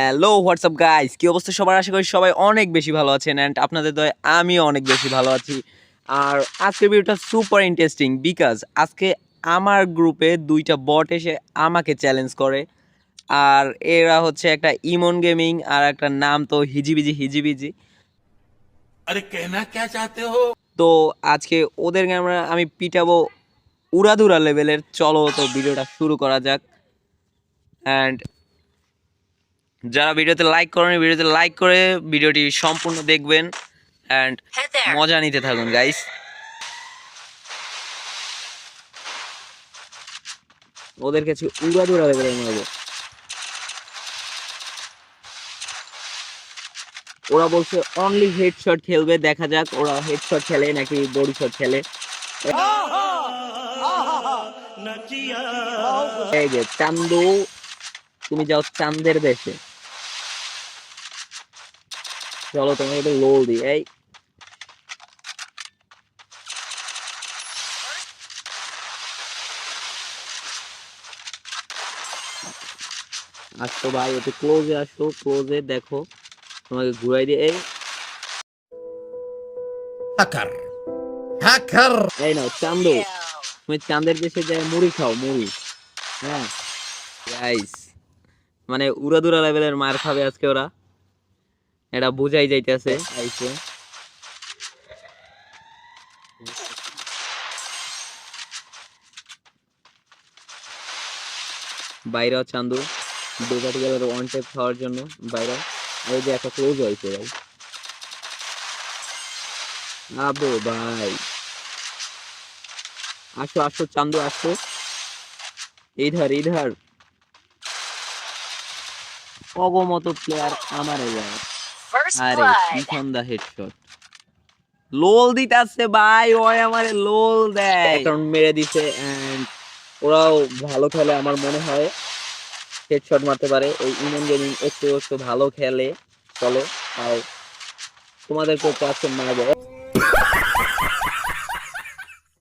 Hello WhatsApp guys, কি অবস্থা সবার? আশা করি সবাই অনেক বেশি ভালো আছেন অ্যান্ড আপনাদের দয়ে আমিও অনেক বেশি ভালো আছি। আর আজকের ভিডিওটা সুপার ইন্টারেস্টিং বিকজ আজকে আমার গ্রুপে দুইটা বট এসে আমাকে চ্যালেঞ্জ করে। আর এরা হচ্ছে একটা ইমন গেমিং আর একটা নাম তো হিজিবিজি হিজিবিজি। अरे कहना क्या चाहते हो? তো আজকে ওদেরকে আমি পিটাবো উড়াধুরা লেভেলের। চলো তো ভিডিওটা শুরু করা যাক। অ্যান্ড যারা ভিডিওতে লাইক করেন ভিডিওতে লাইক করে ভিডিওটি সম্পূর্ণ দেখবেন অ্যান্ড মজা নিতে থাকুন গাইস। ওদের কাছে উড়াধুরা লেভেলের মারবো। ওরা বলছে অনলি হেডশট খেলবে, দেখা যাক ওরা হেডশট খেলে নাকি বডি শট খেলে। এই যে চান্দু, তুমি যাও চাঁদের দেশে। চলো তোমাকে একটু লোল দিই। এই আসো ভাই, একটু ক্লোজে আসো, ক্লোজে দেখো তোমাকে ঘুরাই দিয়ে। এই हैकर हैकर এই নাও চান্দু, তুমি চাঁদের দেশে যায় মুড়ি খাও, মুড়ি। হ্যাঁ গাইস, মানে উড়াদুরা লেভেলের মার খাবে আজকে ওরা, এটা বুঝাই যাইতেছে। আইছে বাইরেও চান্দু দুপাটি গেল ওয়ান টেপ খাওয়ার জন্য বাইরে। ওই যে একটা ক্লোজ হয়েছে ভাই। আবে ভাই আসো আসো চান্দু আসো, ইধার ইধার। অগমত প্লেয়ার আমারে যায়। আরে কি সন্ধ্যা হেডশট লোল দিতাছে ভাই, ওই আমারে লোল দেয়, কারণ মেরে দিছে। এন্ড ওরাও ভালো খেলে আমার মনে হয়, হেডশট মারতে পারে। ওই ইমন গেমিং একটু একটু ভালো খেলে। চলো তাও তোমাদেরকে কাছে মারবো।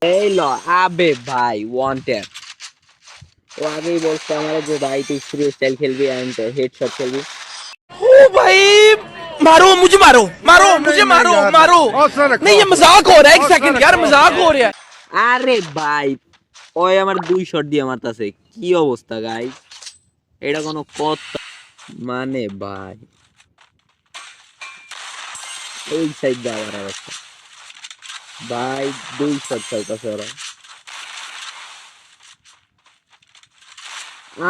এই ল, আবে ভাই ওয়ান ট্যাপ। ও আগেই বলছে আমার যে ভাই তুই ফ্রি স্টাইল খেলবি এন্ড হেডশট খেলবি। ओ भाई मारो मुझे, मारो मारो मुझे, मारो मारो। नहीं ये मजाक हो रहा है, एक सेकंड यार, मजाक हो रहा है। আরে ভাই ওই আমার দুই শট দিয়ে মারতাছে, কি অবস্থা গাই? এটা কোনো কথা? মানে ভাই এই সাইড দিয়ে আবার অবস্থা ভাই, দুই শট চাইতেছে ওরা।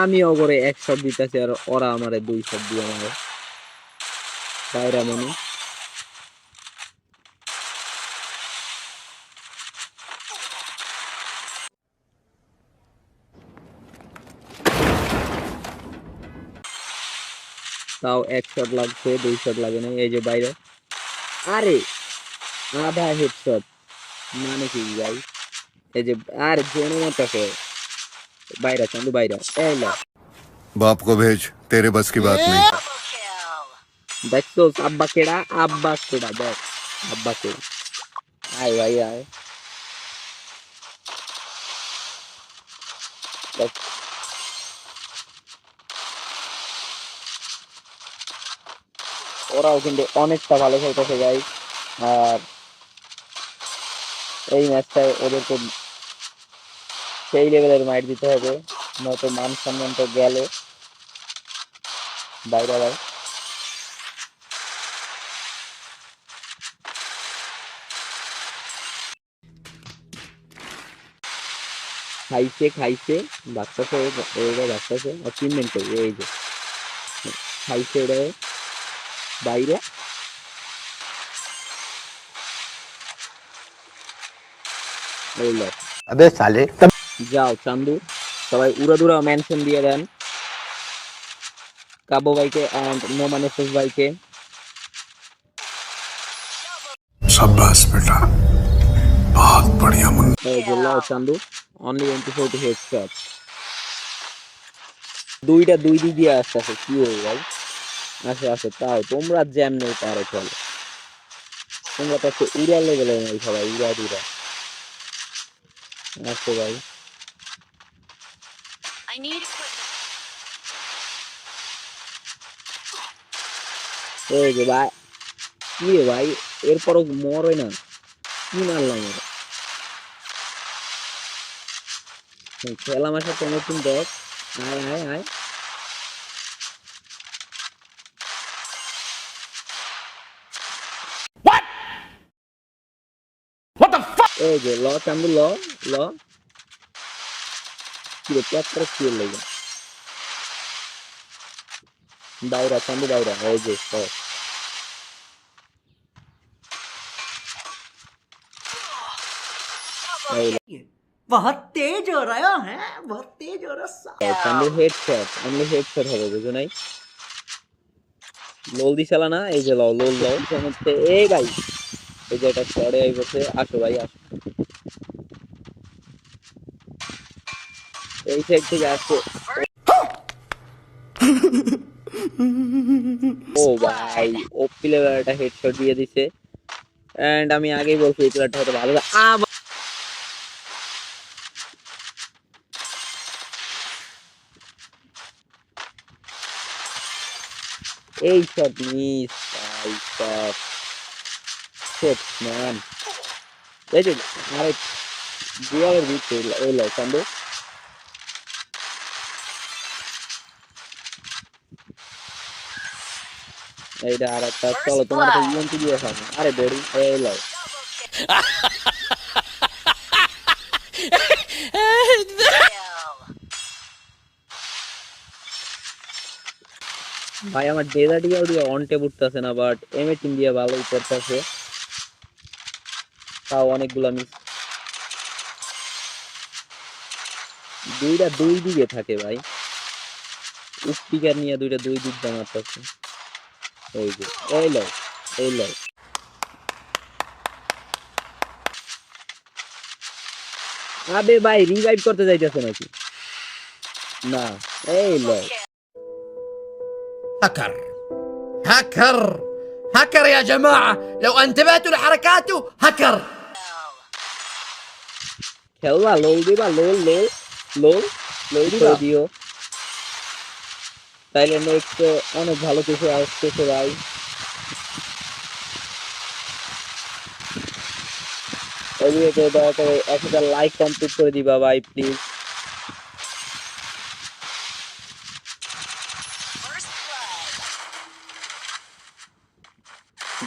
আমি ওপরে এক শট দিতেছি আর ওরা আমারে দুই শট দিয়ে মারে। বাইরা মনে তাও এক শট লাগছে, দুই শট লাগে না। এই যে বাইরে, আরে আধা হেডশট মানে কি ভাই? এই যে আর জোনের মতো আছে বাইরা, চান্দু বাইরা। এই ল बाप को भेज, तेरे बस की बात नहीं। দেখছো আব্বা কেডা, আব্বা কেডা দেখ, আব্বা কেডা। আয় ভাই আয়, দেখ। ওরাও কিন্তু অনেকটা ভালো খেলতেছে গাই। আর এই ম্যাচটায় ওদেরকে সেই লেভেলের মাইট দিতে হবে, নয়তো মান সম্মান তো গেল বাইরে ভাই। খাইছে খাইছে বাচ্চাছে, ওরা বাচ্চাছে অ্যাচিভমেন্ট করবে। এই যে খাইছে ওরা বাইরে। এই ল, अबे साले যাও চান্দু, সবাই উড়াদুরা মেনশন দিয়ে দেন কাবো ভাইকে এন্ড নোমান এসএস ভাইকে। शाबाश बेटा, बहुत बढ़िया मुन्ना। এই যে লাও চান্দু, অনলি 24 হেডশট। দুইটা দুই দিক দিয়ে আসতেছে, কি হবে ভাই? আসে আসে, তাও তোমরা যেমনি পারো চলো, তোমরা তো উড়া লেভেলের নাই সবাই, উড়া দুরা আসো ভাই। এই যে ভাই, কি রে ভাই, এরপরও মরে না, কি মারলাম ওরা। খেলা আমার সাথে নতুন দেখ, আয় আয় আয়। এই যে ল চান্দু ল ল, কি রে পেটটা কি লেগে দাউরা চান্দু দাউরা, এই যে बहुत तेज हो रहा है बहुत तेज हो रहा চান্দু হেডশট, আমি হেডশট হবে বুঝো নাই। লোল দিছালা না, এই যে লও লোল লও সমস্ত। এই ভাই এই যে এটা শর্টে আই বসে, আসো ভাই আসো, এই সাইড থেকে আসো। ও ভাই ওপি লেভেল একটা হেডশট দিয়ে দিছে, এন্ড আমি আগেই বলছি এই প্লেয়ারটা হয়তো ভালো। এই শট মিস ভাই, শট শিট ম্যান। এই যে আরে দুয়ারের ভিতরে এই লো চান্দু, এইটা আর একটা। চলো তোমার তো ইএমপি দিয়ে খাবো, আরে বড়ি এই লো। ভাই আমার ডেজার্ট ইয়াল দিয়ে অন টেপ উঠতেছে না, বাট এমএটিন দিয়ে ভালোই করতেছে, তাও অনেকগুলো মিস। দুইটা দুই দিকে থাকে ভাই, স্পিকার নিয়ে দুইটা দুই দিক দিয়ে মারতেছে। এই যে এই লো এই লো, আবে ভাই রিভাইভ করতে যাইতেছে নাকি না, এই লো। هكر هكر هكر يا جماعة، لو انتبهتوا لحركاته هكر. খেলবা লোল দিবা, লোল লোল লোল লোল দিবা দিও, তাইলে নেক্সট অনেক ভালো কিছু আসতেছে ভাই। এই ভিডিওতে দয়া করে 1000 লাইক কমপ্লিট করে দিবা ভাই প্লিজ।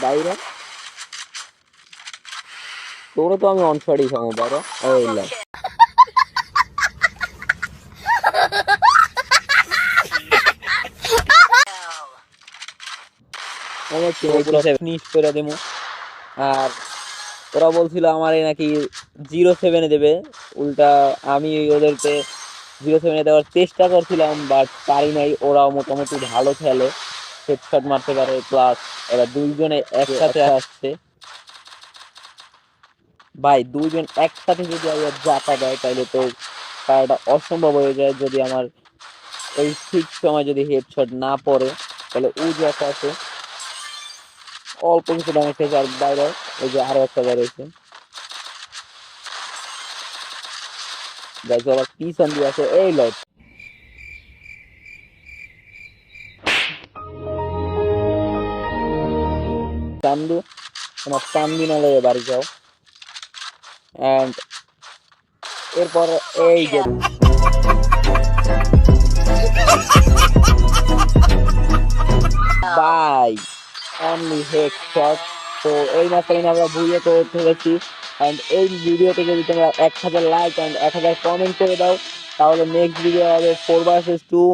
বাইরে তোরা তো আমি অনশটই খাবো বাইরে, এই লো। আমার পুরো ফিনিশ করে দেবো। আর ওরা বলছিল আমারে নাকি 07 দেবে, উল্টা আমি ওদেরকে 07 দেওয়ার চেষ্টা করছিলাম, বাট পারি নাই। ওরাও মোটামুটি ভালো খেলে, হেডশট মারতে পারে, প্লাস ওরা দুইজনে একসাথে আসছে ভাই। দুইজন একসাথে যদি আবার জাতা দেয় তাহলে তো পাওয়াটা অসম্ভব হয়ে যায়। যদি আমার ওই ঠিক সময় যদি হেডশট না পড়ে, তাহলে ওই যে একটা আছে অল্প কিছু ড্যামেজ খেয়েছে, আর বাইরে ওই যে আরো একটা বেরোয়েছে আবার পিছন দিয়ে আছে, এই লট চান্দু, তোমার চান্দি না লেগে বাড়ি যাও। এন্ড এরপর এই যে বাই অনলি হেডশট। তো এই ম্যাচটা আমরা ভুলে তো ফেলেছি। এন্ড এই ভিডিওতে যদি তোমরা 1000 লাইক এন্ড 1000 কমেন্ট করে দাও, তাহলে নেক্সট ভিডিও হবে 4 vs 2